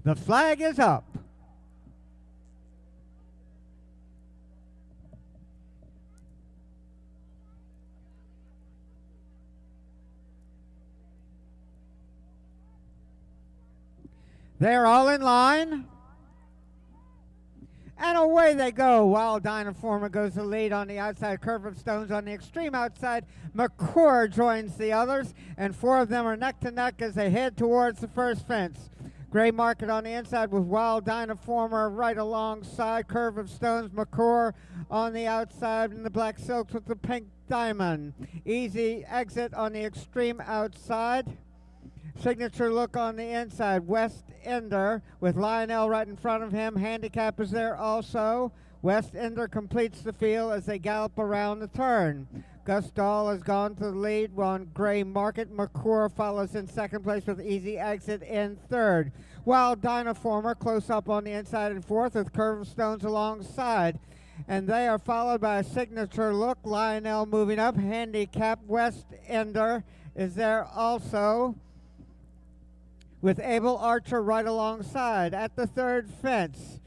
The flag is up. They're all in line. And away they go. Wild Dynaformer goes the lead on the outside. Curve of Stones on the extreme outside. McClure joins the others, and four of them are neck to neck as they head towards the first fence. Gray Market on the inside with Wild Dynaformer right alongside. Curve of Stones, McClure on the outside, and the Black Silks with the pink diamond. Easy Exit on the extreme outside. Signature Look on the inside. West Ender with Lionel right in front of him. Handicap is there also. West Ender completes the field as they gallop around the turn. Gus Dahl has gone to the lead on Gray Market. McClure follows in second place with Easy Exit in third. Wild Dynaformer close up on the inside in fourth with Curve of Stones alongside. And they are followed by a Signature Look. Lionel moving up. Handicap West Ender is there also, with Able Archer right alongside. At the third fence,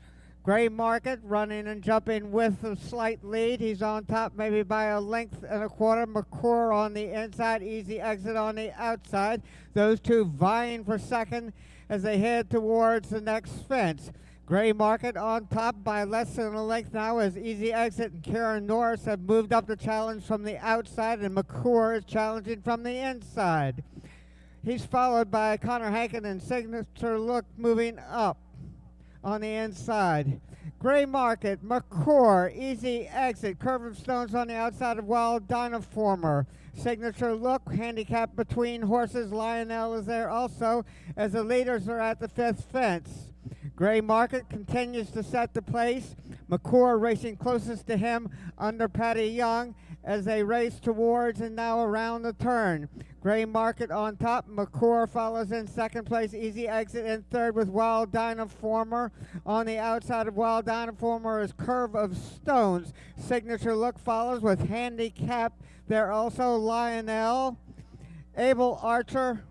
Gray Market running and jumping with a slight lead. He's on top maybe by a length and a quarter. McClure on the inside, Easy Exit on the outside. Those two vying for second as they head towards the next fence. Gray Market on top by less than a length now as Easy Exit and Karen Norris have moved up the challenge from the outside, and McClure is challenging from the inside. He's followed by Connor Hankin and Signature Look moving up on the inside. Gray Market, McClure, Easy Exit, Curve of Stones on the outside of Wild Dynaformer. Signature Look, handicap between horses. Lionel is there also as the leaders are at the fifth fence. Gray Market continues to set the pace. McClure racing closest to him under Patty Young as they race towards and now around the turn. Gray Market on top. McClure follows in second place. Easy Exit in third with Wild Dynaformer. On the outside of Wild Dynaformer is Curve of Stones. Signature Look follows with Handicap. There also Lionel, Able Archer,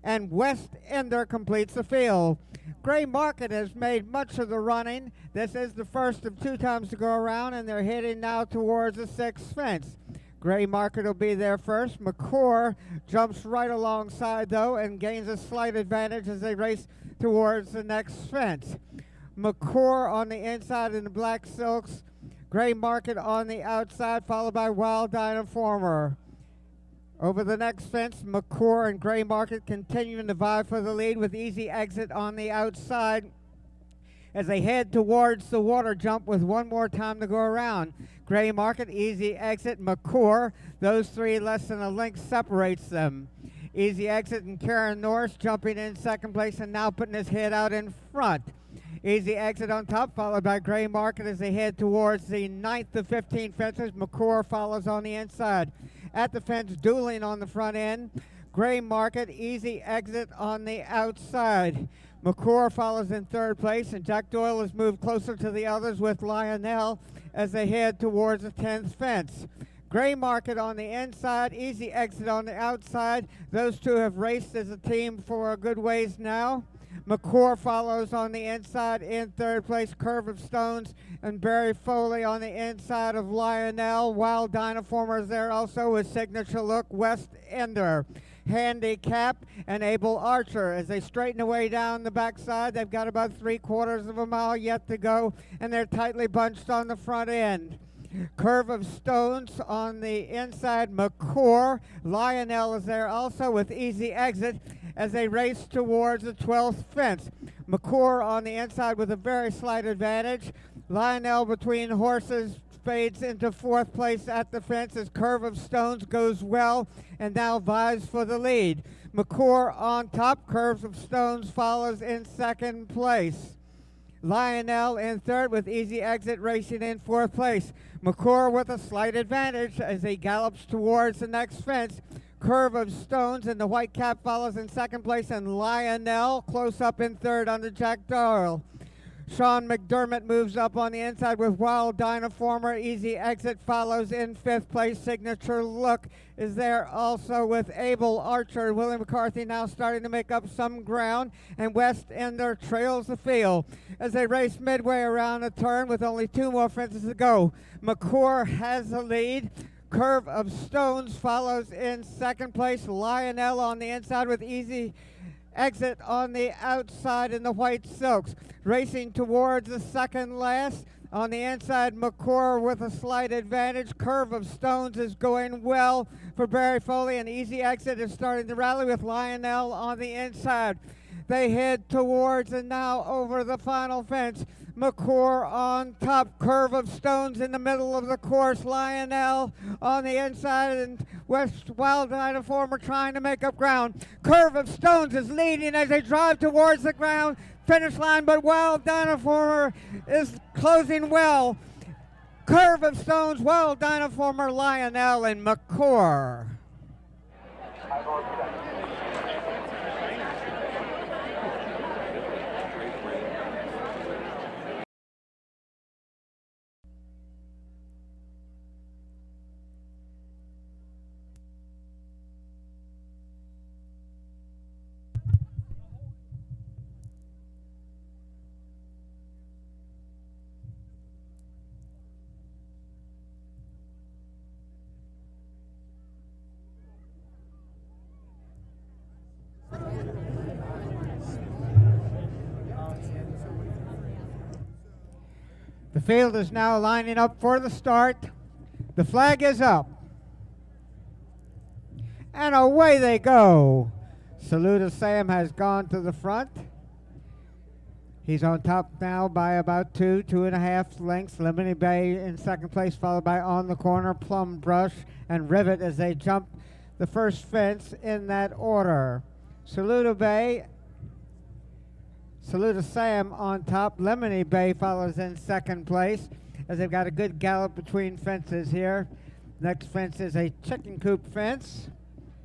and West Ender completes the field. Gray Market has made much of the running. This is the first of two times to go around, and they're heading now towards the sixth fence. Gray Market will be there first. McClure jumps right alongside, though, and gains a slight advantage as they race towards the next fence. McClure on the inside in the Black Silks. Gray Market on the outside, followed by Wild Dynaformer. Over the next fence, McClure and Gray Market continuing to vie for the lead with Easy Exit on the outside as they head towards the water jump with one more time to go around. Gray Market, Easy Exit, McClure. Those three less than a length separates them. Easy Exit and Karen Norris jumping in second place and now putting his head out in front. Easy Exit on top, followed by Gray Market as they head towards the 9th of 15 fences. McClure follows on the inside. At the fence, dueling on the front end. Gray Market, Easy Exit on the outside. McClure follows in third place, and Jack Doyle has moved closer to the others with Lionel as they head towards the 10th fence. Gray Market on the inside, Easy Exit on the outside. Those two have raced as a team for a good ways now. McClure follows on the inside in third place. Curve of Stones and Barry Foley on the inside of Lionel. Wild Dynaformer is there also with Signature Look, West Ender, Handicap, and Able Archer. As they straighten away down the backside, they've got about 3/4 of a mile yet to go, and they're tightly bunched on the front end. Curve of Stones on the inside, McClure. Lionel is there also with Easy Exit as they race towards the 12th fence. McClure on the inside with a very slight advantage. Lionel between horses fades into fourth place at the fence as Curve of Stones goes well and now vies for the lead. McClure on top. Curves of Stones follows in second place. Lionel in third with Easy Exit racing in fourth place. McClure with a slight advantage as he gallops towards the next fence. Curve of Stones and the white cap follows in second place, and Lionel close up in third under Jack Doyle. Sean McDermott moves up on the inside with Wild Dynaformer. Easy Exit follows in 5th place. Signature Look is there also with Abel Archer. Willie McCarthy now starting to make up some ground, and West Ender trails the field as they race midway around the turn with only 2 more fences to go. McCord has the lead. Curve of Stones follows in 2nd place. Lionel on the inside with Easy Exit on the outside in the white silks. Racing towards the second last. On the inside, McCord with a slight advantage. Curve of Stones is going well for Barry Foley, and Easy Exit is starting to rally with Lionel on the inside. They head towards and now over the final fence. McCord on top, Curve of Stones in the middle of the course. Lionel on the inside, and West Wild Dynaformer trying to make up ground. Curve of Stones is leading as they drive towards the ground finish line, but Wild Dynaformer is closing well. Curve of Stones, Wild Dynaformer, Lionel, and McCord. The field is now lining up for the start. The flag is up. And away they go. Saluda Sam has gone to the front. He's on top now by about 2.5 lengths. Lemony Bay in 2nd place, followed by On the Corner, Plum Brush, and Rivet as they jump the first fence in that order. Saluda Sam on top. Lemony Bay follows in 2nd place as they've got a good gallop between fences here. Next fence is a chicken coop fence.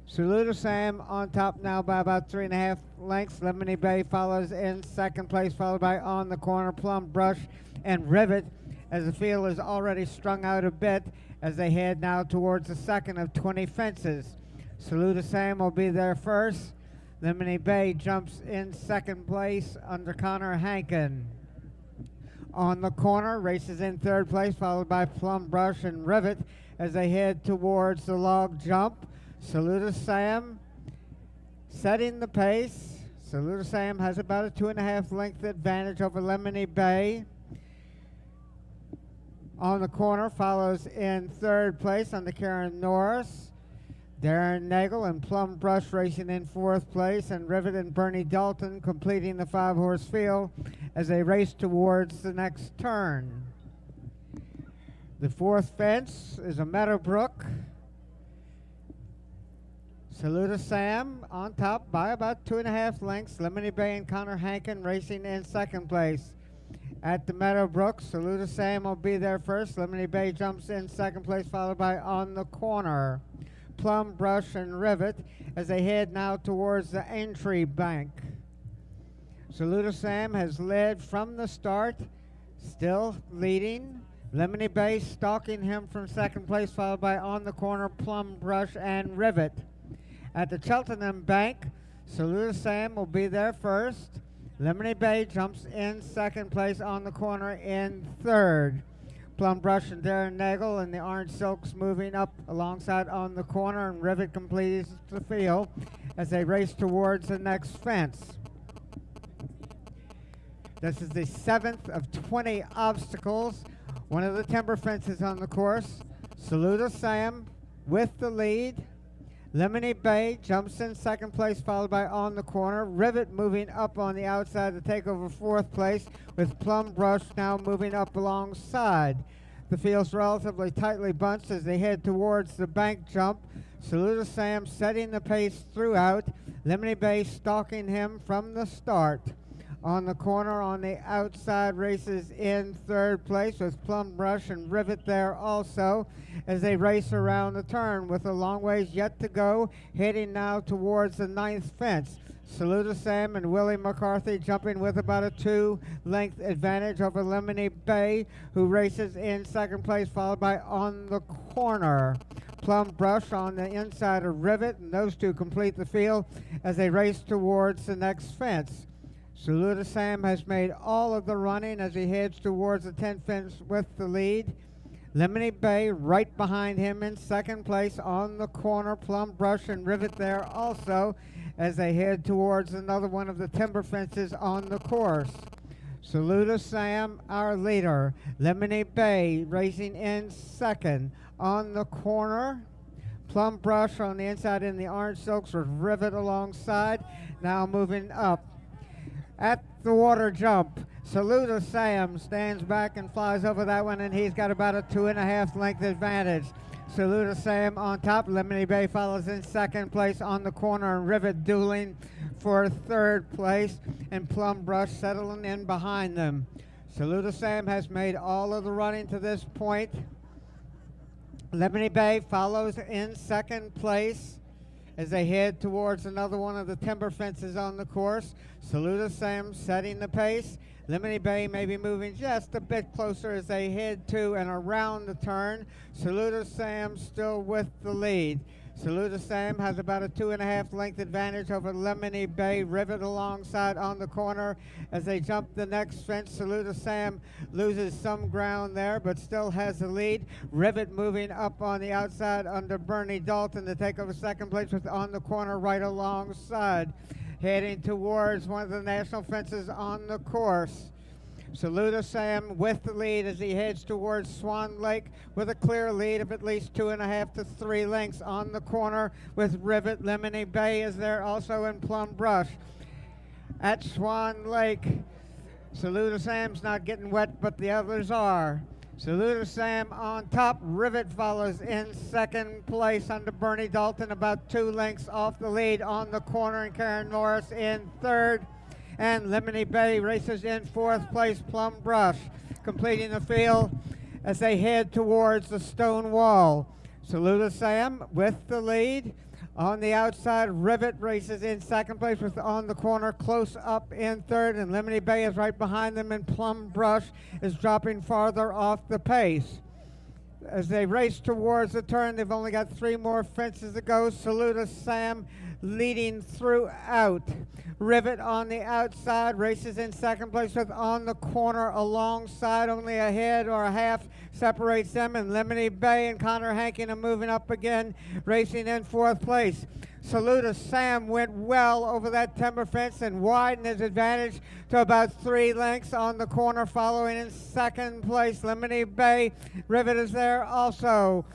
Saluda Sam on top now by about 3.5 lengths. Lemony Bay follows in 2nd place, followed by On the Corner, Plum Brush, and Rivet as the field is already strung out a bit as they head now towards the 2nd of 20 fences. Saluda Sam will be there first. Lemony Bay jumps in 2nd place under Connor Hankin. On the Corner races in 3rd place, followed by Plum Brush and Rivet as they head towards the log jump. Saluda Sam setting the pace. Saluda Sam has about a 2.5 length advantage over Lemony Bay. On the Corner follows in 3rd place under Karen Norris. Darren Nagel and Plum Brush racing in 4th place, and Rivet and Bernie Dalton completing the 5-horse field as they race towards the next turn. The 4th fence is a Meadowbrook. Saluda Sam on top by about 2.5 lengths. Lemony Bay and Connor Hankin racing in 2nd place. At the Meadowbrook, Saluda Sam will be there first. Lemony Bay jumps in 2nd place, followed by On the Corner, Plum Brush, and Rivet as they head now towards the entry bank. Saluda Sam has led from the start, still leading. Lemony Bay stalking him from 2nd place, followed by On the Corner, Plum Brush, and Rivet. At the Cheltenham Bank, Saluda Sam will be there first. Lemony Bay jumps in 2nd place, On the Corner in 3rd. Plum Brush and Darren Nagel and the Orange Silks moving up alongside On the Corner, and Rivet completes the field as they race towards the next fence. This is the 7th of 20 obstacles. One of the timber fences on the course. Saluda Sam with the lead. Lemony Bay jumps in 2nd place, followed by On the Corner. Rivet moving up on the outside to take over 4th place, with Plum Brush now moving up alongside. The field's relatively tightly bunched as they head towards the bank jump. Saluda Sam setting the pace throughout. Lemony Bay stalking him from the start. On the Corner on the outside races in 3rd place, with Plum Brush and Rivet there also as they race around the turn with a long ways yet to go, heading now towards the 9th fence. Saluda Sam and Willie McCarthy jumping with about a 2-length advantage over Lemony Bay, who races in second place, followed by On the Corner. Plum Brush on the inside of Rivet, and those two complete the field as they race towards the next fence. Saluda Sam has made all of the running as he heads towards the 10th fence with the lead. Lemony Bay right behind him in second place. On the Corner, Plum Brush and Rivet there also as they head towards another one of the timber fences on the course. Saluda Sam, our leader. Lemony Bay racing in second. On the Corner, Plum Brush on the inside in the orange silks with Rivet alongside. Now moving up. At the water jump, Saluda Sam stands back and flies over that one, and he's got about a 2.5 length advantage. Saluda Sam on top. Lemony Bay follows in second place. On the Corner and Rivet dueling for third place, and Plum Brush settling in behind them. Saluda Sam has made all of the running to this point. Lemony Bay follows in second place as they head towards another one of the timber fences on the course. Saluda Sam setting the pace. Lemony Bay may be moving just a bit closer as they head to and around the turn. Saluda Sam still with the lead. Saluda Sam has about a 2.5 length advantage over Lemony Bay. Rivet alongside On the Corner as they jump the next fence. Saluda Sam loses some ground there but still has the lead. Rivet moving up on the outside under Bernie Dalton to take over second place with On the Corner right alongside. Heading towards one of the national fences on the course. Saluda Sam with the lead as he heads towards Swan Lake with a clear lead of at least 2.5 to 3 lengths. On the Corner with Rivet. Lemony Bay is there also in Plum Brush. At Swan Lake, Saluda Sam's not getting wet, but the others are. Saluda Sam on top. Rivet follows in second place under Bernie Dalton, about 2 lengths off the lead. On the Corner and Karen Norris in third. And Lemony Bay races in fourth place. Plum Brush completing the field as they head towards the stone wall. Saluda Sam with the lead. On the outside, Rivet races in second place with On the Corner close up in third, and Lemony Bay is right behind them, and Plum Brush is dropping farther off the pace. As they race towards the turn, they've only got 3 more fences to go. Saluda Sam leading throughout. Rivet on the outside races in second place with On the Corner alongside. Only a head or a half separates them, and Lemony Bay and Connor Hankin are moving up again, racing in fourth place. Saluda Sam went well over that timber fence and widened his advantage to about 3 lengths. On the Corner following in second place. Lemony Bay, Rivet is there also.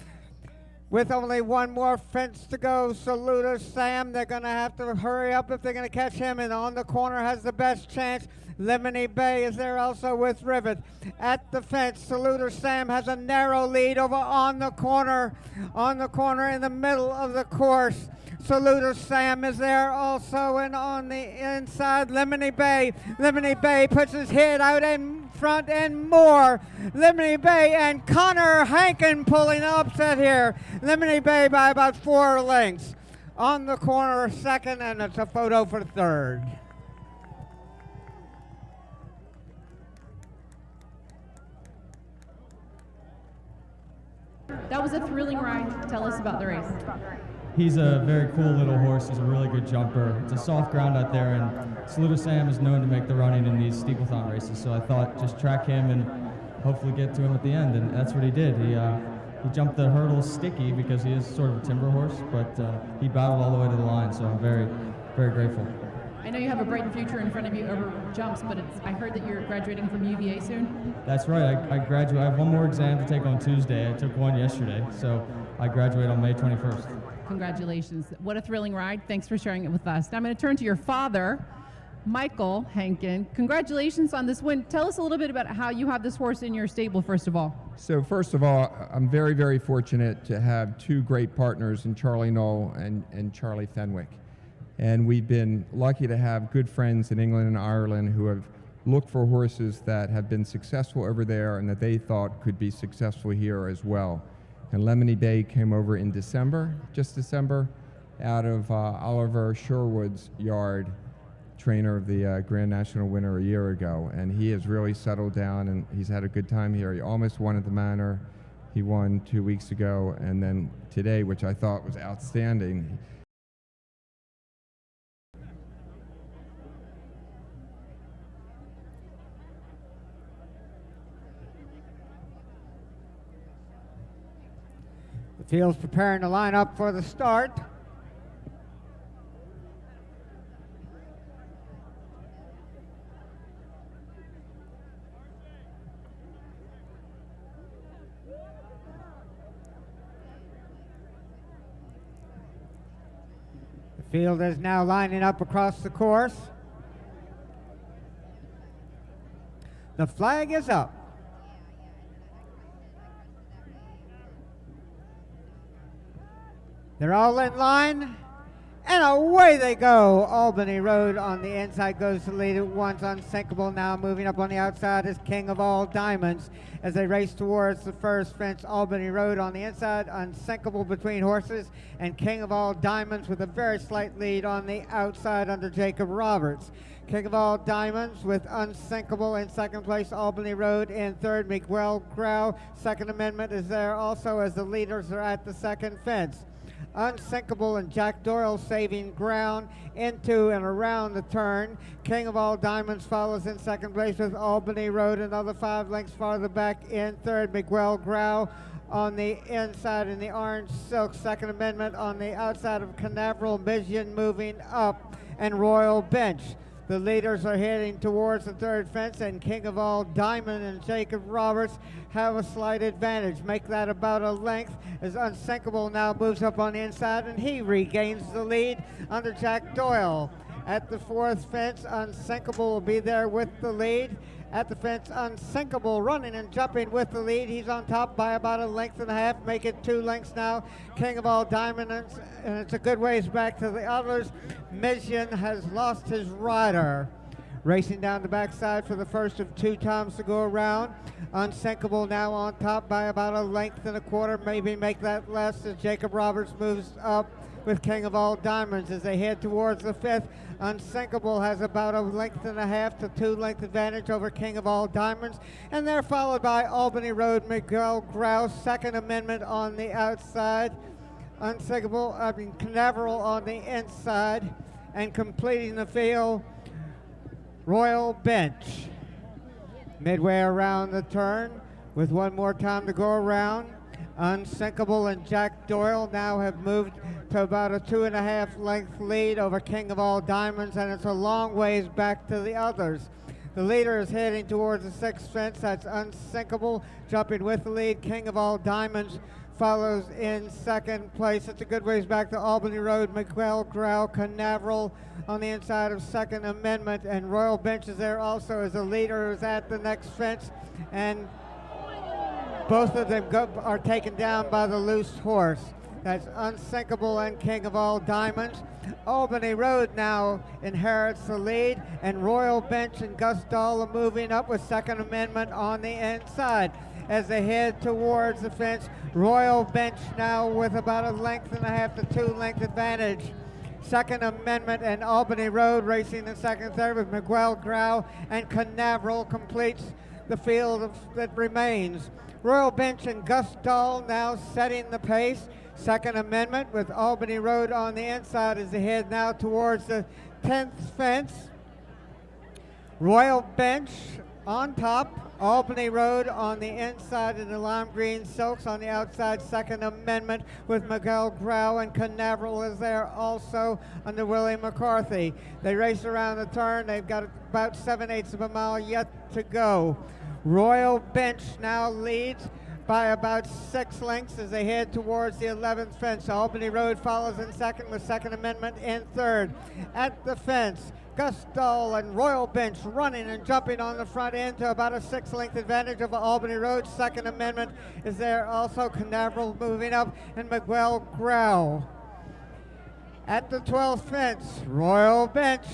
With only 1 more fence to go, Saluda Sam, they're going to have to hurry up if they're going to catch him, and On the Corner has the best chance. Lemony Bay is there also with Rivet. At the fence, Saluda Sam has a narrow lead over On the Corner. On the Corner in the middle of the course. Saluda Sam is there also, and on the inside, Lemony Bay. Lemony Bay puts his head out in front and more. Lemony Bay and Connor Hankin pulling upset here. Lemony Bay by about 4 lengths. On the Corner second, and it's a photo for third. That was a thrilling ride. Tell us about the race. He's a very cool little horse. He's a really good jumper. It's a soft ground out there, and Saluda Sam is known to make the running in these Steeplethon races, so I thought just track him and hopefully get to him at the end, and that's what he did. He jumped the hurdles sticky because he is sort of a timber horse, but he battled all the way to the line, so I'm very, very grateful. I know you have a bright future in front of you over jumps, but I heard that you're graduating from UVA soon. That's right. I graduate. I have 1 more exam to take on Tuesday. I took 1 yesterday, so I graduate on May 21st. Congratulations. What a thrilling ride. Thanks for sharing it with us. Now I'm going to turn to your father, Michael Hankin. Congratulations on this win. Tell us a little bit about how you have this horse in your stable, first of all. So first of all, I'm very, very fortunate to have 2 great partners in Charlie Knoll and Charlie Fenwick. And we've been lucky to have good friends in England and Ireland who have looked for horses that have been successful over there and that they thought could be successful here as well. And Lemony Bay came over in December, just December, out of Oliver Sherwood's yard trainer of the Grand National winner a year ago, and he has really settled down and he's had a good time here. He almost won at the Manor. He won 2 weeks ago, and then today, which I thought was outstanding. The field's preparing to line up for the start. The field is now lining up across the course. The flag is up. They're all in line, and away they go. Albany Road on the inside goes to lead at once. Unsinkable now moving up on the outside is King of All Diamonds as they race towards the first fence. Albany Road on the inside, Unsinkable between horses, and King of All Diamonds with a very slight lead on the outside under Jacob Roberts. King of All Diamonds with Unsinkable in second place, Albany Road in third. Miguel Grau, Second Amendment, is there also as the leaders are at the second fence. Unsinkable and Jack Doyle saving ground into and around the turn. King of All Diamonds follows in second place with Albany Road, another 5 lengths farther back in third. Miguel Grau on the inside in the orange silk. Second Amendment on the outside of Canaveral. Michigan moving up, and Royal Bench. The leaders are heading towards the third fence, and King of All Diamond and Jacob Roberts have a slight advantage. Make that about a length as Unsinkable now moves up on the inside, and he regains the lead under Jack Doyle. At the fourth fence, Unsinkable will be there with the lead. At the fence, Unsinkable running and jumping with the lead. He's on top by about a length and a half. Make it 2 lengths now. King of All Diamond, and it's a good ways back to the others. Michigan has lost his rider. Racing down the backside for the first of 2 times to go around. Unsinkable now on top by about a length and a quarter. Maybe make that less as Jacob Roberts moves up with King of All Diamonds as they head towards the fifth. Unsinkable has about a length and a half to 2 length advantage over King of All Diamonds, and they're followed by Albany Road, Miguel Grau, Second Amendment on the outside, Canaveral on the inside, and completing the field, Royal Bench. Midway around the turn with 1 more time to go around. Unsinkable and Jack Doyle now have moved to about a 2.5 length lead over King of All Diamonds, and it's a long ways back to the others. The leader is heading towards the sixth fence. That's Unsinkable jumping with the lead. King of All Diamonds follows in second place. It's a good ways back to Albany Road. Miguel Grau, Canaveral on the inside of Second Amendment, and Royal Bench is there also as the leader is at the next fence, and both of them are taken down by the loose horse. That's Unsinkable and King of All Diamonds. Albany Road now inherits the lead, and Royal Bench and Gus Dahl are moving up with Second Amendment on the inside. As they head towards the fence, Royal Bench now with about a length and a half to 2 length advantage. Second Amendment and Albany Road racing in second, third with Miguel Grau, and Canaveral completes the field that remains. Royal Bench and Gus Dahl now setting the pace. Second Amendment with Albany Road on the inside as they head now towards the 10th fence. Royal Bench on top. Albany Road on the inside in the lime green silks. On the outside, Second Amendment with Miguel Grau, and Canaveral is there also under Willie McCarthy. They race around the turn. They've got about 7/8 of a mile yet to go. Royal Bench now leads by about 6 lengths as they head towards the 11th fence. Albany Road follows in second with Second Amendment in third. At the fence, Gus Dahl and Royal Bench running and jumping on the front end to about a 6 length advantage of Albany Road. Second Amendment is there also. Canaveral moving up, and Miguel Grau. At the 12th fence, Royal Bench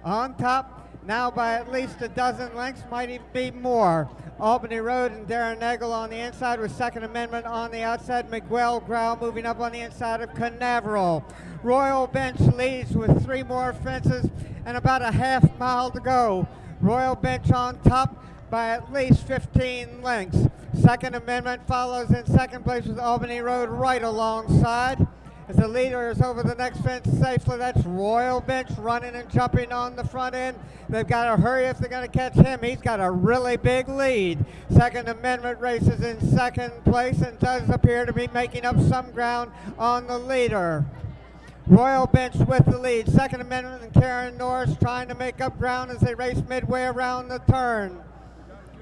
on top. now by at least a dozen lengths, might even be more. Albany Road and Darren Nagel on the inside with Second Amendment on the outside. Miguel Grau moving up on the inside of Canaveral. Royal Bench leads with 3 more fences and about a half mile to go. Royal Bench on top by at least 15 lengths. Second Amendment follows in second place with Albany Road right alongside. As the leader is over the next fence safely, that's Royal Bench running and jumping on the front end. They've got to hurry if they're going to catch him. He's got a really big lead. Second Amendment races in second place and does appear to be making up some ground on the leader. Royal Bench with the lead. Second Amendment and Karen Norris trying to make up ground as they race midway around the turn.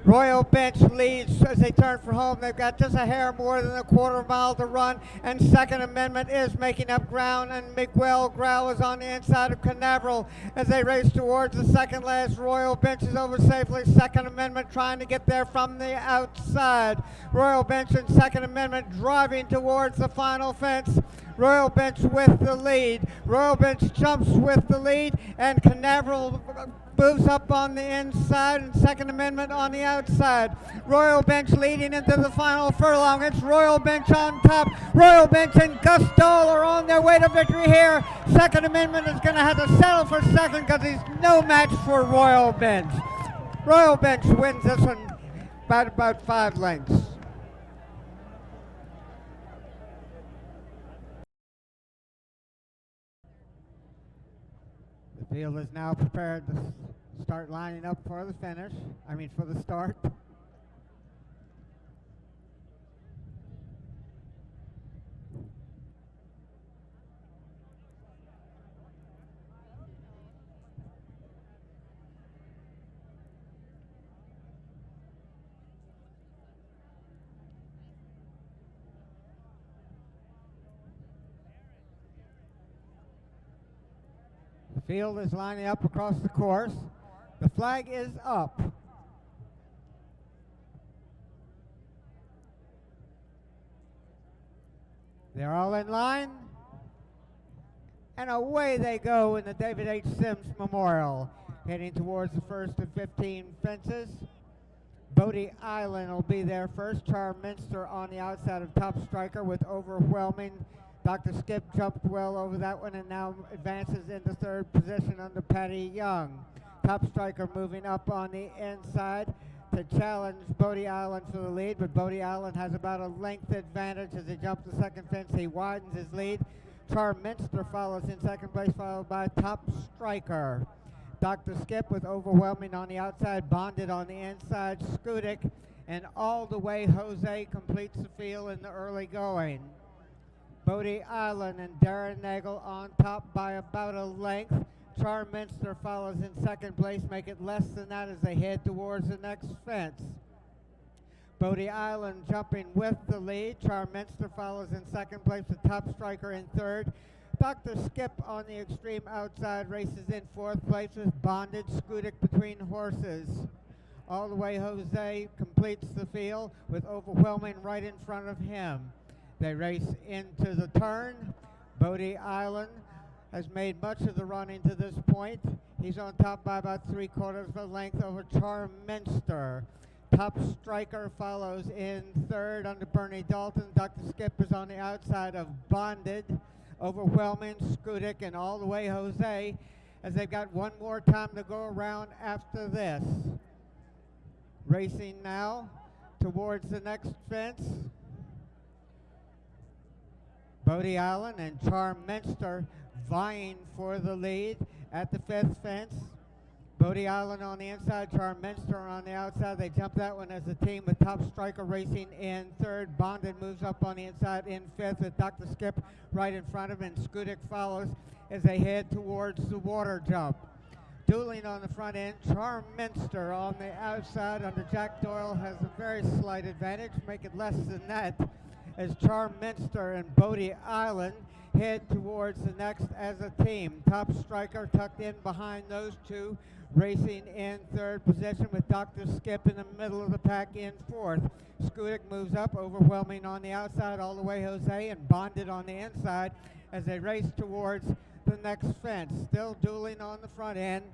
Royal Bench leads as they turn for home. They've got just a hair more than a quarter mile to run, and Second Amendment is making up ground, and Miguel Grau is on the inside of Canaveral as they race towards the second last. Royal Bench is over safely. Second Amendment trying to get there from the outside. Royal Bench and Second Amendment driving towards the final fence. Royal Bench with the lead. Royal Bench jumps with the lead, and Canaveral moves up on the inside, and Second Amendment on the outside. Royal Bench leading into the final furlong. It's Royal Bench on top. Royal Bench and Gus Dahl are on their way to victory here. Second Amendment is going to have to settle for second because he's no match for Royal Bench. Royal Bench wins this one by about 5 lengths. The field is now prepared to start lining up for the finish. For the start. The field is lining up across the course. The flag is up. They're all in line. And away they go in the David H. Semmes Memorial. Heading towards the first of 15 fences. Bodie Island will be there first. Charm Minster on the outside of Top Striker with overwhelming. Dr. Skip jumped well over that one and now advances into third position under Patty Young. Top Striker moving up on the inside to challenge Bodie Island for the lead, but Bodie Island has about a length advantage as he jumps the second fence. He widens his lead. Charm Minster follows in second place, followed by Top Striker. Dr. Skip with overwhelming on the outside, Bonded on the inside, Skudik, and all the way Jose completes the field in the early going. Bodie Island and Darren Nagel on top by about a length. Charm Minster follows in second place, make it less than that as they head towards the next fence. Bodie Island jumping with the lead. Charm Minster follows in second place with Top Striker in third. Dr. Skip on the extreme outside races in fourth place with Bonded, Skudik between horses. All the way Jose completes the field with overwhelming right in front of him. They race into the turn. Bodie Island has made much of the running to this point. He's on top by about 3/4 of a length over Charm Minster. Top Striker follows in third under Bernie Dalton. Dr. Skip is on the outside of Bonded, overwhelming Skudik, and all the way Jose as they've got one more time to go around after this. Racing now towards the next fence. Bodie Island and Charm Minster vying for the lead at the fifth fence. Bodie Island on the inside, Charm Minster on the outside. They jump that one as a team with Top Striker racing in third. Bonded moves up on the inside in fifth with Dr. Skip right in front of him, and Skudik follows as they head towards the water jump. Dueling on the front end, Charm Minster on the outside under Jack Doyle has a very slight advantage, make it less than that, as Charm Minster and Bodie Island head towards the next as a team. Top Striker tucked in behind those two, racing in third position with Dr. Skip in the middle of the pack in fourth. Skudik moves up, overwhelming on the outside, all the way Jose, and Bonded on the inside as they race towards the next fence. Still dueling on the front end.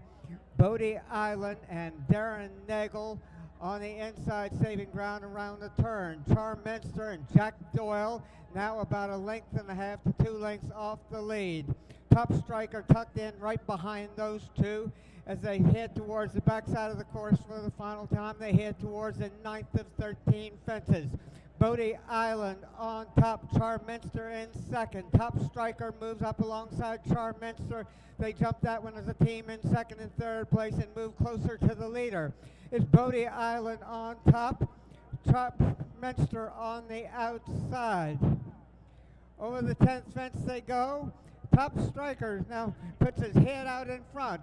Bodie Island and Darren Nagel on the inside, saving ground around the turn. Charm Minster and Jack Doyle now about a length and a half to 2 lengths off the lead. Top Striker tucked in right behind those two as they head towards the backside of the course for the final time. They head towards the 9th of 13 fences. Bodie Island on top, Charminster in second. Top Striker moves up alongside Charminster. They jump that one as a team in second and third place and move closer to the leader. It's Bodie Island on top, Charminster on the outside. Over the 10th fence they go. Top Striker now puts his head out in front.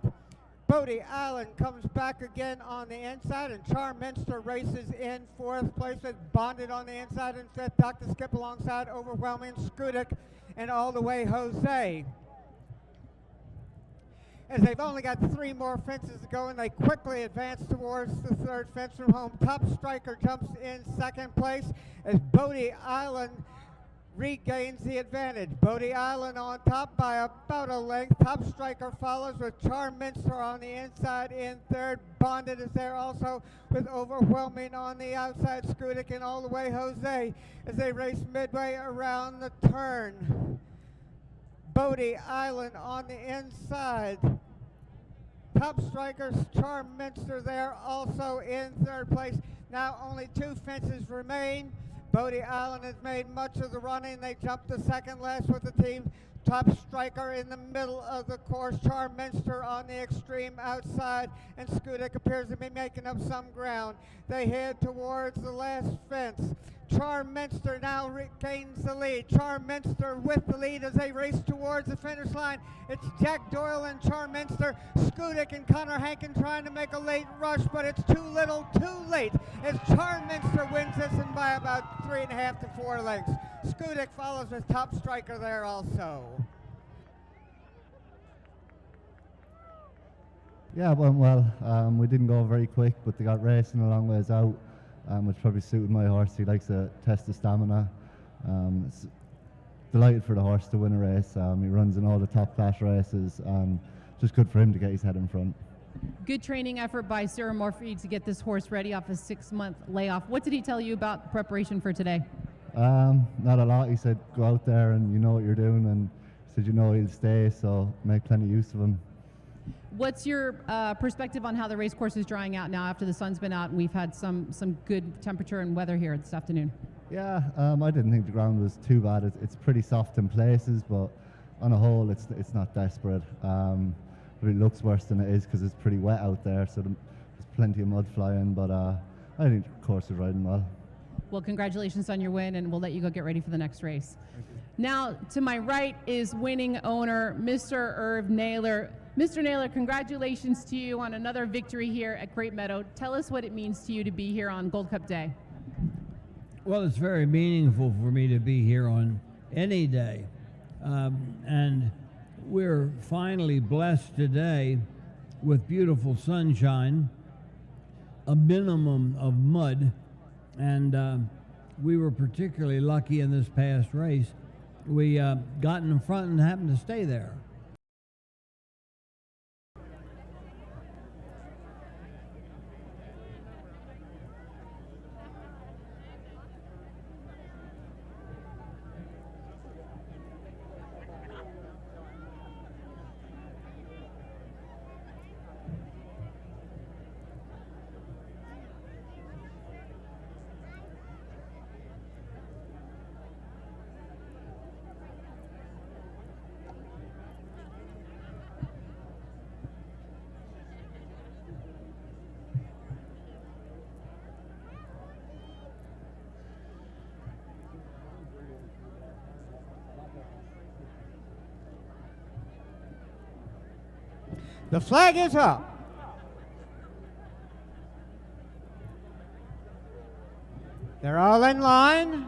Bodie Island comes back again on the inside, and Charminster races in 4th place with Bonded on the inside and 5th. Dr. Skip alongside, Overwhelming, Skudik, and all the way Jose. As they've only got 3 more fences to go, and they quickly advance towards the 3rd fence from home. Top Striker jumps in 2nd place as Bodie Island regains the advantage. Bodie Island on top by about a length. Top Striker follows with Charminster on the inside in 3rd. Bonded is there also with Overwhelming on the outside. Skudik and all the way Jose as they race midway around the turn. Bodie Island on the inside. Top Strikers, Charminster there also in 3rd place. Now only 2 fences remain. Bodie Island has made much of the running. They jumped the 2nd last with the team. Top Striker in the middle of the course. Charminster on the extreme outside. And Skudik appears to be making up some ground. They head towards the last fence. Charminster now regains the lead. Charminster with the lead as they race towards the finish line. It's Jack Doyle and Charminster. Skudik and Connor Hankin trying to make a late rush, but it's too little, too late. As Charminster wins this one by about 3.5 to 4 lengths. Skudik follows with Top Striker there also. Yeah, it went well. We didn't go very quick, but they got racing a long ways out, which probably suited my horse. He likes to test the stamina. It's delighted for the horse to win a race. He runs in all the top class races, and just good for him to get his head in front. Good training effort by Sarah Morphy to get this horse ready off a 6-month layoff. What did he tell you about preparation for today? Not a lot. He said go out there and you know what you're doing, and he said you know he'll stay, so make plenty use of him. What's your perspective on how the race course is drying out now after the sun's been out and we've had some good temperature and weather here this afternoon? Yeah, I didn't think the ground was too bad. It's pretty soft in places, but on a whole it's not desperate. But it looks worse than it is because it's pretty wet out there, so there's plenty of mud flying, but I think the course is riding well. Well, congratulations on your win, and we'll let you go get ready for the next race. Now, to my right is winning owner, Mr. Irv Naylor. Mr. Naylor, congratulations to you on another victory here at Great Meadow. Tell us what it means to you to be here on Gold Cup Day. Well, it's very meaningful for me to be here on any day. And we're finally blessed today with beautiful sunshine, a minimum of mud, and we were particularly lucky in this past race. We got in front and happened to stay there. The flag is up. They're all in line.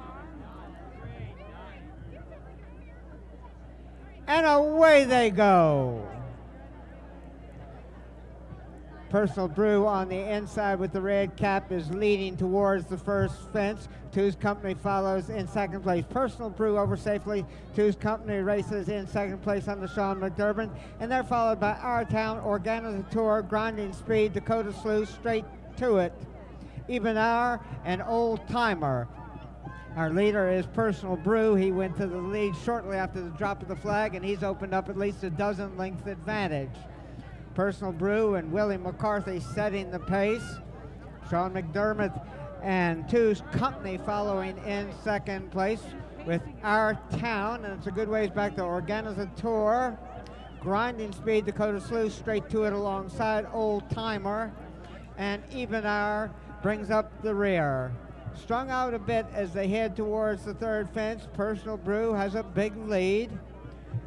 And away they go. Personal Brew on the inside with the red cap is leading towards the first fence. Two's Company follows in second place. Personal Brew over safely. Two's Company races in second place under Sean McDermott. And they're followed by Our Town, Organizator, Grinding Speed, Dakota Slew, Straight to It, Even Hour, and Old Timer. Our leader is Personal Brew. He went to the lead shortly after the drop of the flag, and he's opened up at least a dozen length advantage. Personal Brew and Willie McCarthy setting the pace. Sean McDermott and Two's Company following in second place with Our Town, and it's a good ways back to Organizator. Grinding Speed, Dakota Slew, Straight to It alongside Old Timer, and Even Hour brings up the rear. Strung out a bit as they head towards the third fence. Personal Brew has a big lead.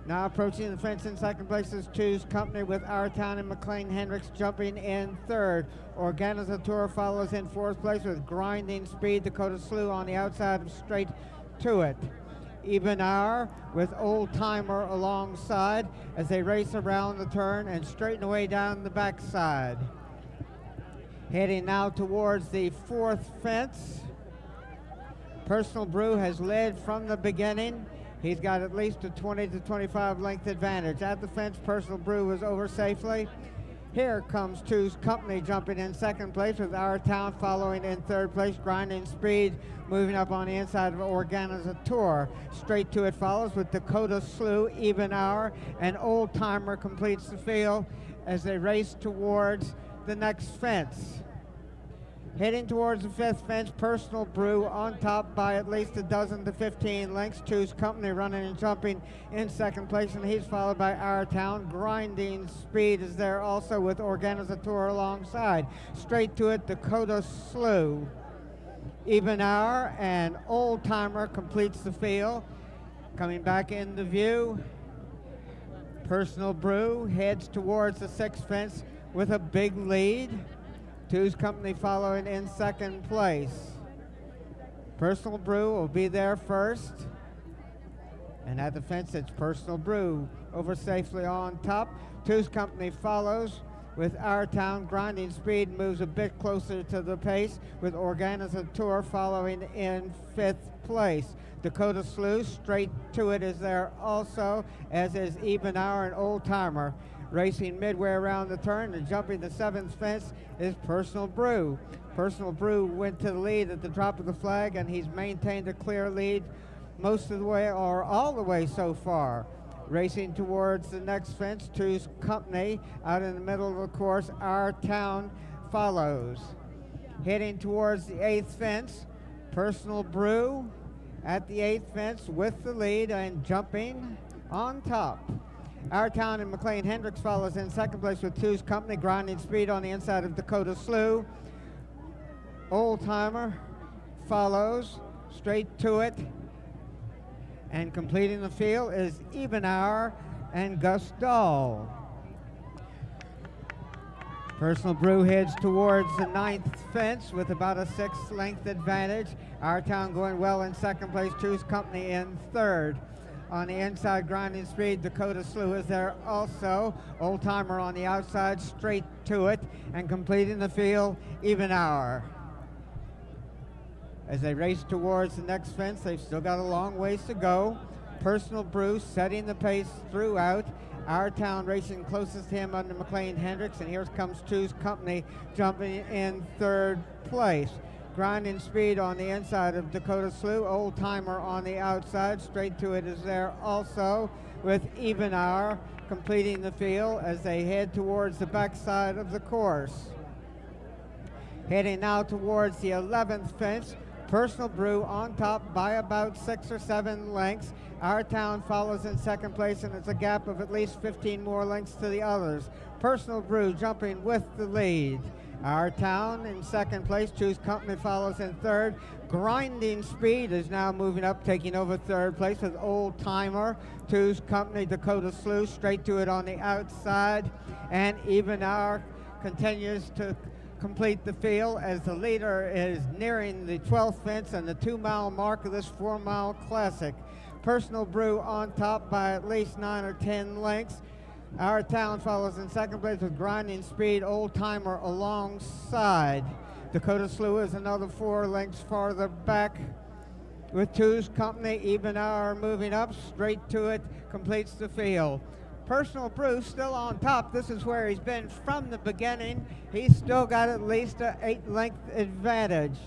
Now approaching the fence in second place is Two's Company with Our Town and McLean Hendricks jumping in third. Organizator follows in fourth place with Grinding Speed, Dakota Slew on the outside of Straight to It. Even Hour with Old Timer alongside as they race around the turn and straighten away down the backside. Heading now towards the fourth fence. Personal Brew has led from the beginning. He's got at least a 20 to 25 length advantage. At the fence, Personal Brew was over safely. Here comes Two's Company jumping in second place with Our Town following in third place. Grinding Speed moving up on the inside of Organizator. Straight to It follows with Dakota Slew, Even Hour, and Old Timer completes the field as they race towards the next fence. Heading towards the fifth fence, Personal Brew on top by at least a dozen to 15 lengths. Two's Company running and jumping in second place, and he's followed by Our Town. Grinding Speed is there also with Organizator alongside. Straight to It, Dakota Slew, Even Hour, and Old Timer completes the field. Coming back into view, Personal Brew heads towards the sixth fence with a big lead. Two's Company following in second place. Personal Brew will be there first. And at the fence, it's Personal Brew over safely on top. Two's Company follows with Our Town. Grinding Speed moves a bit closer to the pace with Organizator following in fifth place. Dakota Slew, Straight to It is there also, as is Even Hour and Old Timer. Racing midway around the turn and jumping the seventh fence is Personal Brew. Personal Brew went to the lead at the drop of the flag, and he's maintained a clear lead most of the way or all the way so far. Racing towards the next fence, Two's Company out in the middle of the course. Our Town follows. Heading towards the eighth fence, Personal Brew at the eighth fence with the lead and jumping on top. Our Town and McLean Hendricks follows in second place with Two's Company. Grinding Speed on the inside of Dakota Slew. Old Timer follows. Straight to It. And completing the field is Even Hour and Gus Dahl. Personal Brew heads towards the ninth fence with about a 6 length advantage. Our Town going well in second place. Two's Company in third. On the inside, Grinding Speed, Dakota Slew is there also. Old Timer on the outside, Straight to It, and completing the field, Even Hour. As they race towards the next fence, they've still got a long ways to go. Personal Brew setting the pace throughout. Our Town racing closest to him under McLean Hendricks, and here comes Two's Company jumping in third place. Grinding Speed on the inside of Dakota Slew. Old Timer on the outside. Straight to It is there also with Even Hour completing the field as they head towards the backside of the course. Heading now towards the 11th fence. Personal Brew on top by about 6 or 7 lengths. Our Town follows in second place, and it's a gap of at least 15 more lengths to the others. Personal Brew jumping with the lead. Our Town in second place. Two's Company follows in third. Grinding Speed is now moving up, taking over third place with Old Timer. Two's Company, Dakota Slew, Straight to It on the outside. And Even Hour continues to complete the field as the leader is nearing the 12th fence and the 2-mile mark of this 4-mile classic. Personal Brew on top by at least 9 or 10 lengths. Our Town follows in second place with grinding speed, Old Timer alongside. Dakota Slough is another 4 lengths farther back with Two's Company. Even Hour moving up, straight to it, completes the field. Personal Brew still on top. This is where he's been from the beginning. He's still got at least an 8-length advantage.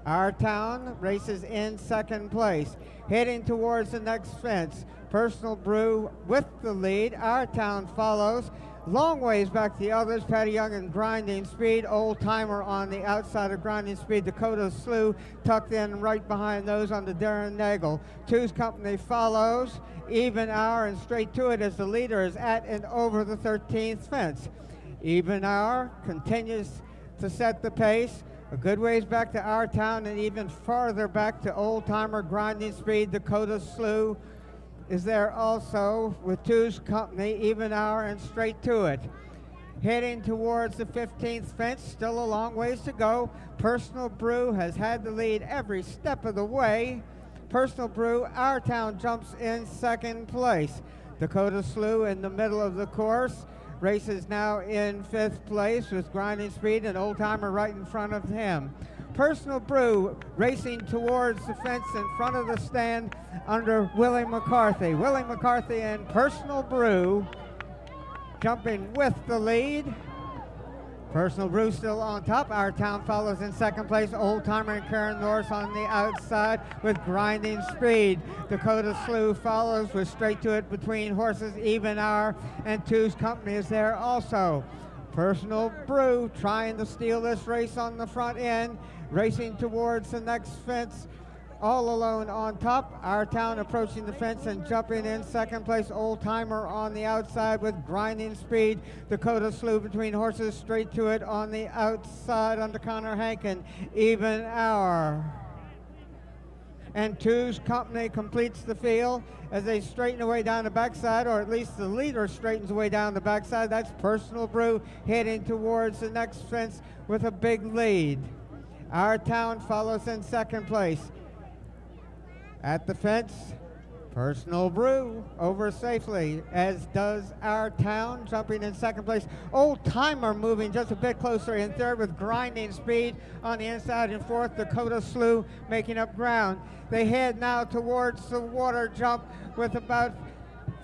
Our Town races in second place. Heading towards the next fence. Personal Brew with the lead. Our Town follows. Long ways back the others. Patty Young and Grinding Speed. Old Timer on the outside of Grinding Speed. Dakota Slough tucked in right behind those on the Darren Nagel. Two's Company follows. Even Hour and straight to it as the leader is at and over the 13th fence. Even Hour continues to set the pace. A good ways back to Our Town and even farther back to Old Timer. Grinding Speed. Dakota Slough is there also with Two's Company, Even Hour, and straight to it. Heading towards the 15th fence, still a long ways to go. Personal Brew has had the lead every step of the way. Personal Brew, Our Town jumps in second place. Dakota Slough in the middle of the course. Races now in 5th place with Grinding Speed and Old Timer right in front of him. Personal Brew racing towards the fence in front of the stand under Willie McCarthy. Willie McCarthy and Personal Brew jumping with the lead. Personal Brew still on top. Our Town follows in second place. Old Timer and Karen Norris on the outside with Grinding Speed. Dakota Slough follows with straight to it between horses. Even Hour and Two's Company is there also. Personal Brew trying to steal this race on the front end, racing towards the next fence, all alone on top. Our Town approaching the fence and jumping in second place. Old Timer on the outside with Grinding Speed. Dakota Slough between horses, straight to it on the outside under Connor Hankin. Even Hour. And Two's Company completes the field as they straighten away down the backside, or at least the leader straightens away down the backside. That's Personal Brew heading towards the next fence with a big lead. Our Town follows in second place. At the fence, Personal Brew over safely, as does Our Town, jumping in second place. Old Timer moving just a bit closer in third with Grinding Speed on the inside. In fourth, Dakota Slough making up ground. They head now towards the water jump with about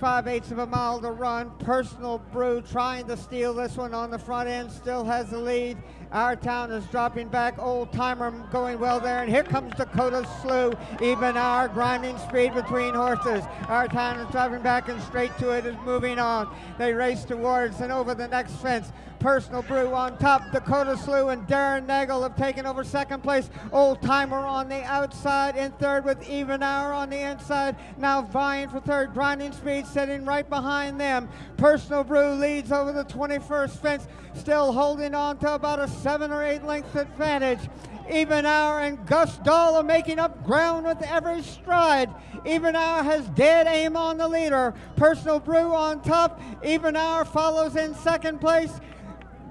5/8 of a mile to run. Personal Brew trying to steal this one on the front end, still has the lead. Our Town is dropping back. Old Timer going well there, and here comes Dakota Slough. Even Hour, Grinding Speed between horses. Our Town is dropping back, and straight to it is moving on. They race towards and over the next fence. Personal Brew on top. Dakota Slough and Darren Nagel have taken over second place. Old Timer on the outside in third with Even Hour on the inside. Now vying for third. Grinding Speed sitting right behind them. Personal Brew leads over the 21st fence, still holding on to about a 7 or 8 length advantage. Even Hour and Gus Dahl are making up ground with every stride. Even Hour has dead aim on the leader. Personal Brew on top. Even Hour follows in second place.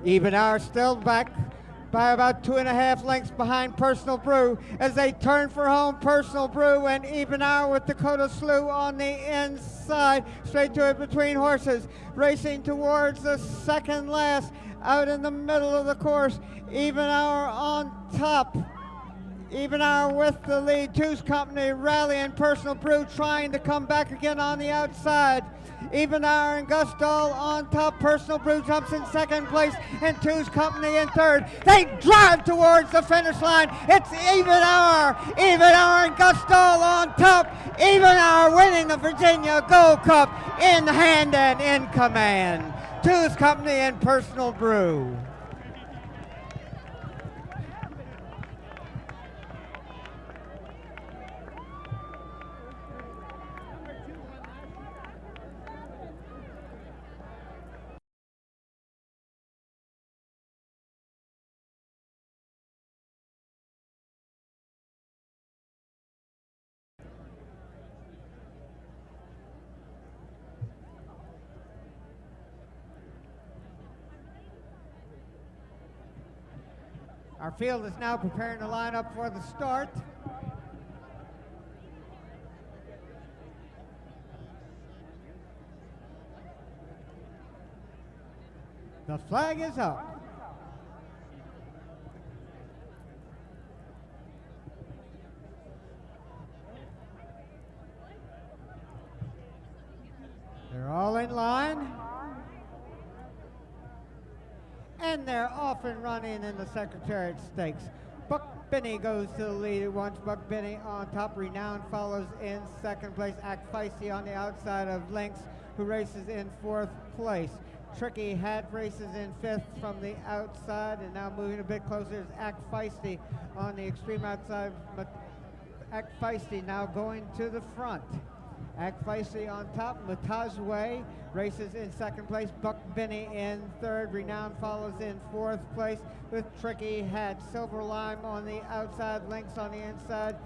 Even Hour still back by about 2.5 lengths behind Personal Brew as they turn for home. Personal Brew and Even Hour with Dakota Slough on the inside, straight to it between horses, racing towards the second last out in the middle of the course. Even Hour on top. Even Hour with the lead. Two's Company rallying. Personal Brew trying to come back again on the outside. Even Hour and Gus Dahl on top. Personal Brew jumps in second place and Two's Company in third. They drive towards the finish line. It's Even Hour. Even Hour and Gus Dahl on top. Even Hour winning the Virginia Gold Cup in hand and in command. Two's Company and Personal Brew. Our field is now preparing to line up for the start. The flag is up. They're all in line. And they're off and running in the Secretariat Stakes. Buck Binney goes to the lead at once. Buck Binney on top. Renown follows in second place. Act Feisty on the outside of Lynx, who races in fourth place. Tricky Hat races in fifth from the outside, and now moving a bit closer is Act Feisty on the extreme outside. Act Feisty now going to the front. Act Feisty on top. Matazwe races in second place. Buck Binney in third. Renown follows in fourth place with Tricky Hat. Silver Lime on the outside. Lynx on the inside.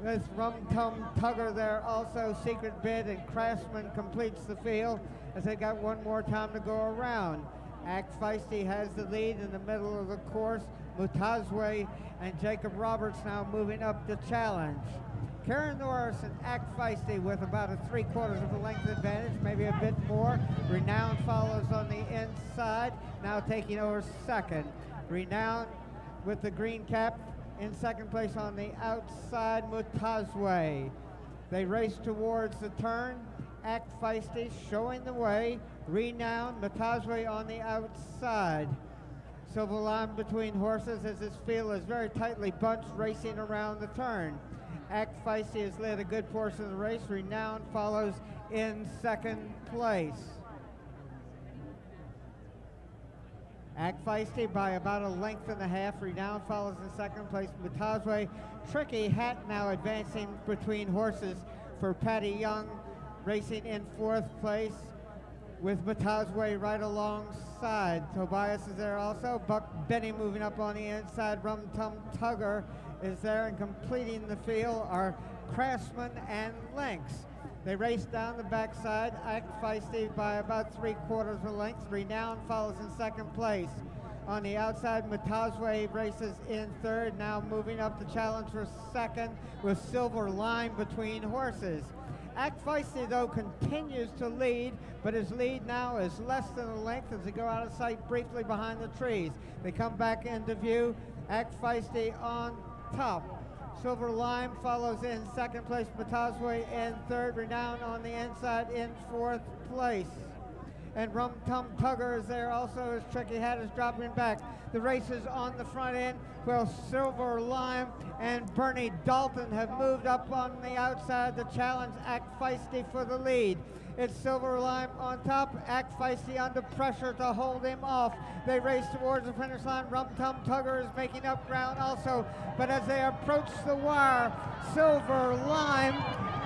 With Rum Tum Tugger there also. Secret Bid and Craftsman completes the field as they got one more time to go around. Act Feisty has the lead in the middle of the course. Mutazwe and Jacob Roberts now moving up the challenge. Karen Norris and Act Feisty with about a 3/4 of a length advantage, maybe a bit more. Renown follows on the inside, now taking over second. Renown with the green cap in second place on the outside, Mutazwe. They race towards the turn. Act Feisty showing the way. Renown, Mutazwe on the outside. Silver Lime between horses as this field is very tightly bunched, racing around the turn. Act Feisty has led a good portion of the race. Renown follows in second place. Act Feisty by about a length and a half. Renown follows in second place. Mutazwe. Tricky Hat now advancing between horses for Patty Young, racing in fourth place with Mutazwe right alongside. Tobias is there also. Buck Benny moving up on the inside. Rum Tum Tugger is there, and completing the field are Craftsman and Lynx. They race down the backside. Act Feisty by about 3/4 of a length. Renown follows in second place. On the outside, Mutazwe races in third, now moving up the challenge for second with Silver Lime between horses. Act Feisty, though, continues to lead, but his lead now is less than a length as they go out of sight briefly behind the trees. They come back into view. Act Feisty on top. Silver Lime follows in second place. Mutazwe in third. Renown on the inside in fourth place. And Rum Tum Tugger is there also as Tricky Hat is dropping back. The race is on the front end. Well, Silver Lime and Bernie Dalton have moved up on the outside to challenge Act Feisty for the lead. It's Silver Lime on top. Act Feisty under pressure to hold him off. They race towards the finish line. Rum Tum Tugger is making up ground also. But as they approach the wire, Silver Lime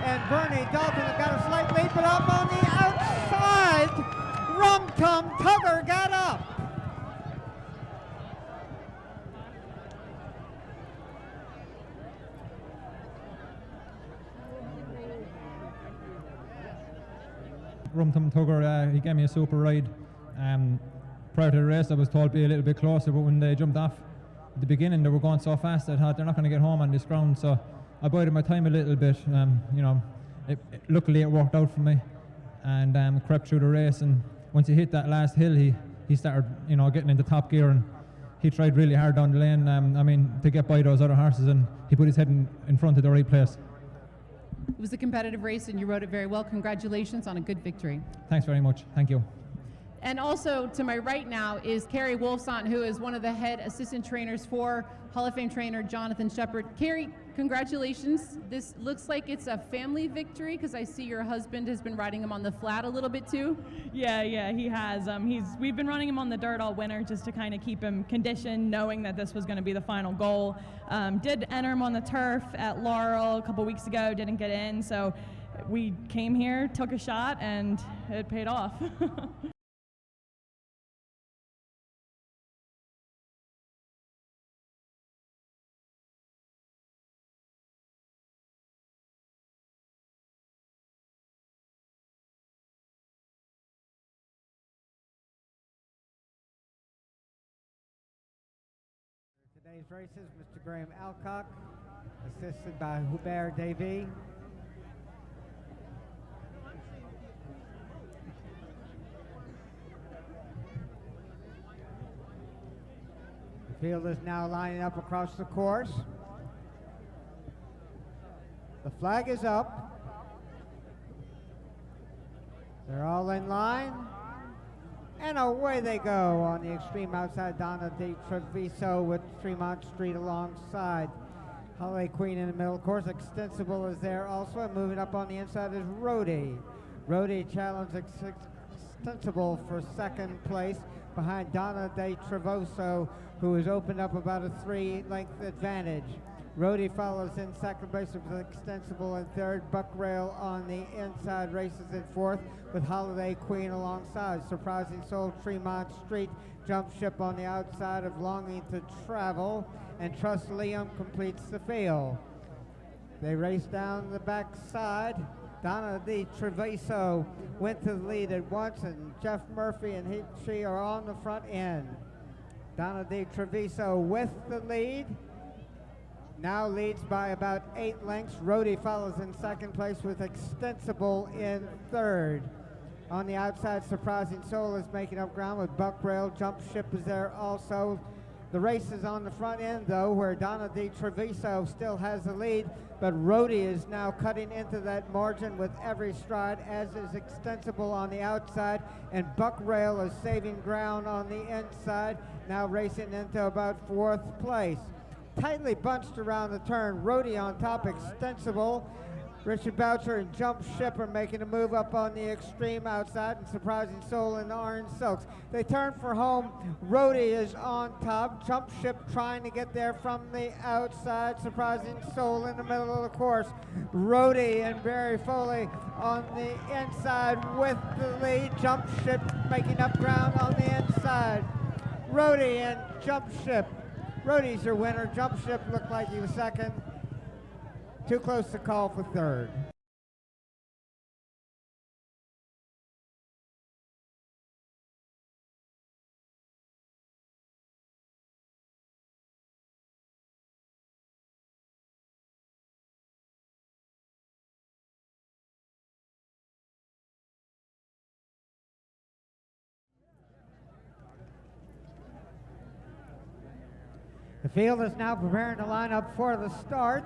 and Bernie Dalton have got a slight lead, but up on the outside, Rum Tum Tugger got up. Rum Tum Tugger, he gave me a super ride. Prior to the race, I was told to be a little bit closer, but when they jumped off at the beginning, they were going so fast, I thought they're not going to get home on this ground, so I bided my time a little bit. Luckily it worked out for me, and crept through the race, and once he hit that last hill, he started, getting into top gear, and he tried really hard down the lane, to get by those other horses, and he put his head in front of the right place. It was a competitive race, and you rode it very well. Congratulations on a good victory. Thanks very much. Thank you. And also to my right now is Carrie Wolfson, who is one of the head assistant trainers for Hall of Fame trainer Jonathan Shepard. Carrie, congratulations. This looks like it's a family victory because I see your husband has been riding him on the flat a little bit too. Yeah, he has. We've been running him on the dirt all winter just to kind of keep him conditioned, knowing that this was going to be the final goal. Did enter him on the turf at Laurel a couple weeks ago, didn't get in, so we came here, took a shot, and it paid off. Today's races, Mr. Graham Alcock, assisted by Hubert Davy. Field is now lining up across the course. The flag is up. They're all in line. And away they go on the extreme outside. Donna De Treviso with Tremont Street alongside. Holiday Queen in the middle. Of course, Extensible is there also. And moving up on the inside is Rhodey. Rhodey challenged Extensible for second place behind Donna De Treviso, who has opened up about a 3-length advantage. Rhodey follows in second place with Extensible in third. Buck Rail on the inside races in fourth with Holiday Queen alongside. Surprising Soul, Tremont Street, Jump Ship on the outside of Longing to Travel, and Trust Liam completes the field. They race down the back side. Donna De Treviso went to the lead at once, and Jeff Murphy and she are on the front end. Donna De Treviso with the lead. Now leads by about 8 lengths. Rhodey follows in second place with Extensible in third. On the outside, Surprising Soul is making up ground with Buck Rail. Jump Ship is there also. The race is on the front end, though, where Donna De Treviso still has the lead, but Rhodey is now cutting into that margin with every stride, as is Extensible on the outside, and Buck Rail is saving ground on the inside, now racing into about fourth place. Tightly bunched around the turn. Rhodey on top, Extensible. Richard Boucher and Jump Ship are making a move up on the extreme outside, and Surprising Soul in the orange silks. They turn for home. Rhodey is on top. Jump Ship trying to get there from the outside. Surprising Soul in the middle of the course. Rhodey and Barry Foley on the inside with the lead. Jump Ship making up ground on the inside. Rhodey and Jump Ship. Rhodey's your winner. Jump Ship looked like he was second. Too close to call for third. The field is now preparing to line up for the start.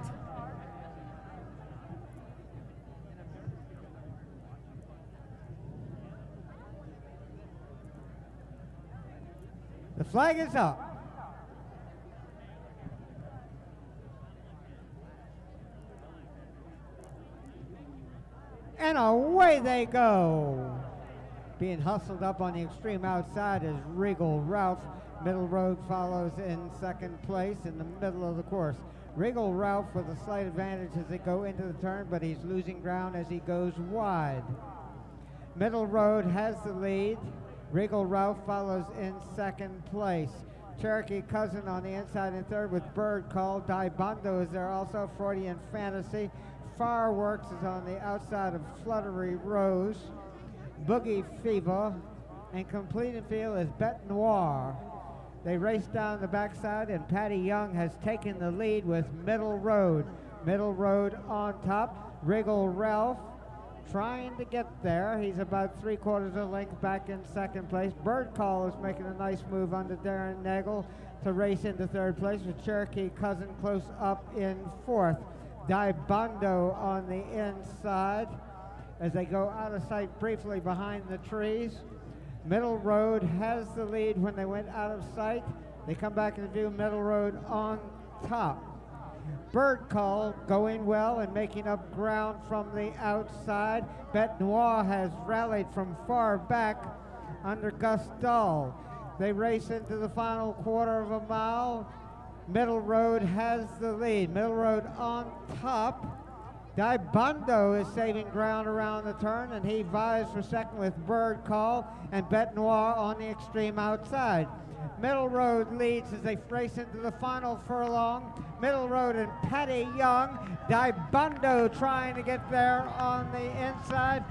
The flag is up. And away they go. Being hustled up on the extreme outside is Regal Ralph. Middle Road follows in second place in the middle of the course. Regal Ralph with a slight advantage as they go into the turn, but he's losing ground as he goes wide. Middle Road has the lead. Regal Ralph follows in second place. Cherokee Cousin on the inside in third with Bird Call. Daibondo is there also. Freudian Fantasy. Fireworks is on the outside of Fluttery Rose. Boogie Fever. And completing field is Bet Noir. They race down the backside, and Patty Young has taken the lead with Middle Road. Middle Road on top. Regal Ralph trying to get there. He's about 3/4 of a length back in second place. Bird Call is making a nice move under Darren Nagel to race into third place, with Cherokee Cousin close up in fourth. Daibondo on the inside as they go out of sight briefly behind the trees. Middle Road has the lead when they went out of sight. They come back into view. Middle Road on top. Bird Call going well and making up ground from the outside. Bet Noir has rallied from far back under Gus Dahl. They race into the final quarter of a mile. Middle Road has the lead. Middle Road on top. Daibondo is saving ground around the turn, and he vies for second with Bird Call and Bet Noir on the extreme outside. Middle Road leads as they race into the final furlong. Middle Road and Patty Young. Daibondo trying to get there on the inside.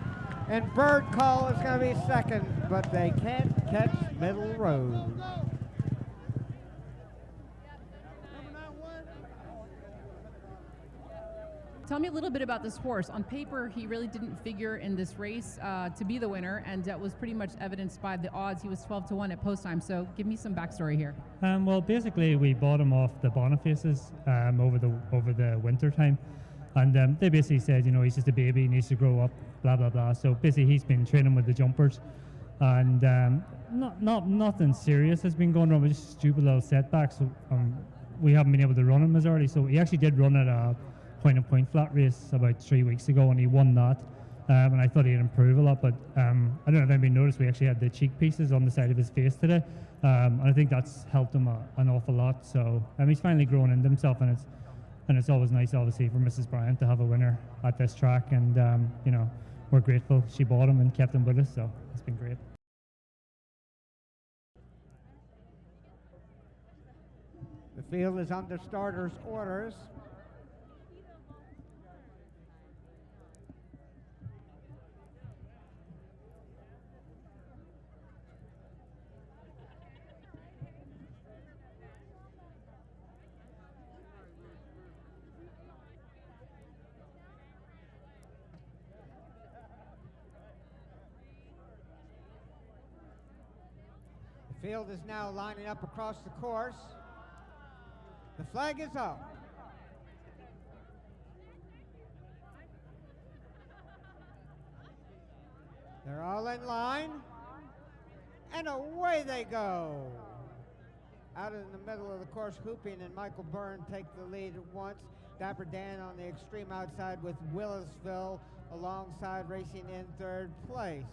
And Bird Call is going to be second, but they can't catch Middle Road. tell me a little bit about this horse. On paper, he really didn't figure in this race to be the winner, and that was pretty much evidenced by the odds. He was 12-1 at post time. So give me some backstory here. Well, basically, we bought him off the Bonifaces over the winter time, and they basically said, you know, he's just a baby, he needs to grow up, blah blah blah. So basically, he's been training with the jumpers, and nothing serious has been going on, but just stupid little setbacks. We haven't been able to run him as early, so he actually did run at a point flat race about 3 weeks ago, and he won that. And I thought he'd improve a lot, but I don't know if anybody noticed, we actually had the cheek pieces on the side of his face today, and I think that's helped him an awful lot. So he's finally grown into himself, and it's always nice, obviously, for Mrs. Bryant to have a winner at this track, and you know, we're grateful she bought him and kept him with us, so it's been great. The field is under starters' orders. The field is now lining up across the course. The flag is up. They're all in line, and away they go. Out in the middle of the course, Hooping and Michael Byrne take the lead at once. Dapper Dan on the extreme outside with Willisville alongside, racing in third place.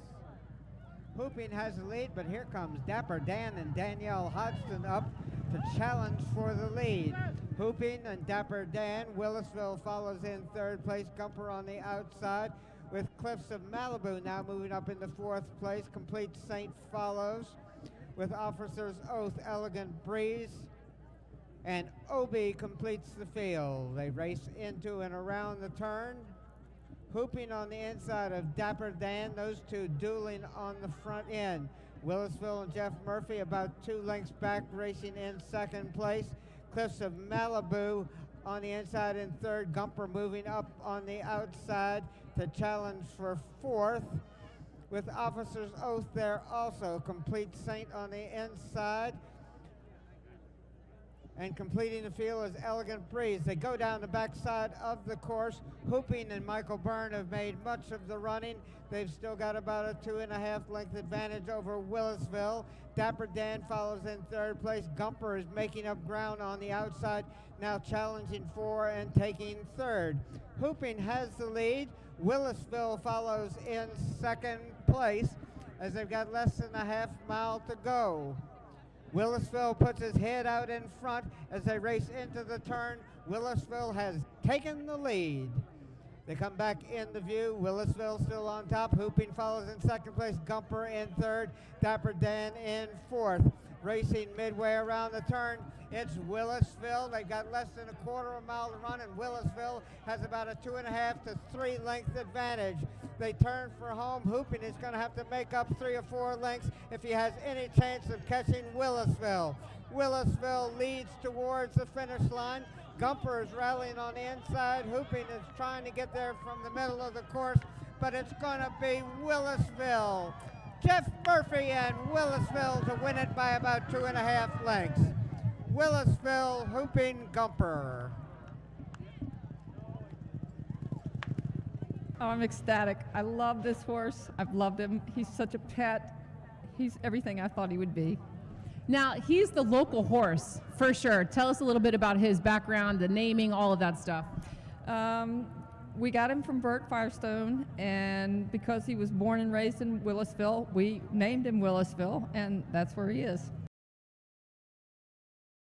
Hooping has the lead, but here comes Dapper Dan and Danielle Hodgson up to challenge for the lead. Hooping and Dapper Dan. Willisville follows in third place. Gumper on the outside with Cliffs of Malibu now moving up into fourth place. Complete Saint follows with Officer's Oath, Elegant Breeze, and Obi completes the field. They race into and around the turn. Hooping on the inside of Dapper Dan, those two dueling on the front end. Willisville and Jeff Murphy about 2 lengths back, racing in second place. Cliffs of Malibu on the inside in third. Gumper moving up on the outside to challenge for fourth, with Officer's Oath there also. Complete Saint on the inside. And completing the field is Elegant Breeze. They go down the backside of the course. Hooping and Michael Byrne have made much of the running. They've still got about a 2.5 length advantage over Willisville. Dapper Dan follows in third place. Gumper is making up ground on the outside, now challenging for and taking third. Hooping has the lead. Willisville follows in second place as they've got less than a half mile to go. Willisville puts his head out in front as they race into the turn. Willisville has taken the lead. They come back into view. Willisville still on top. Hooping follows in second place. Gumper in third. Dapper Dan in fourth. Racing midway around the turn, it's Willisville. They've got less than a quarter of a mile to run, and Willisville has about a 2.5 to 3 length advantage. They turn for home. Hooping is going to have to make up 3 or 4 lengths if he has any chance of catching Willisville. Willisville leads towards the finish line. Gumper is rallying on the inside. Hooping is trying to get there from the middle of the course, but it's going to be Willisville. Jeff Murphy and Willisville to win it by about 2.5 lengths. Willisville, Hooping, Gumper. Oh, I'm ecstatic. I love this horse. I've loved him. He's such a pet. He's everything I thought he would be. Now, he's the local horse, for sure. Tell us a little bit about his background, the naming, all of that stuff. We got him from Bert Firestone, and because he was born and raised in Willisville, we named him Willisville, and that's where he is.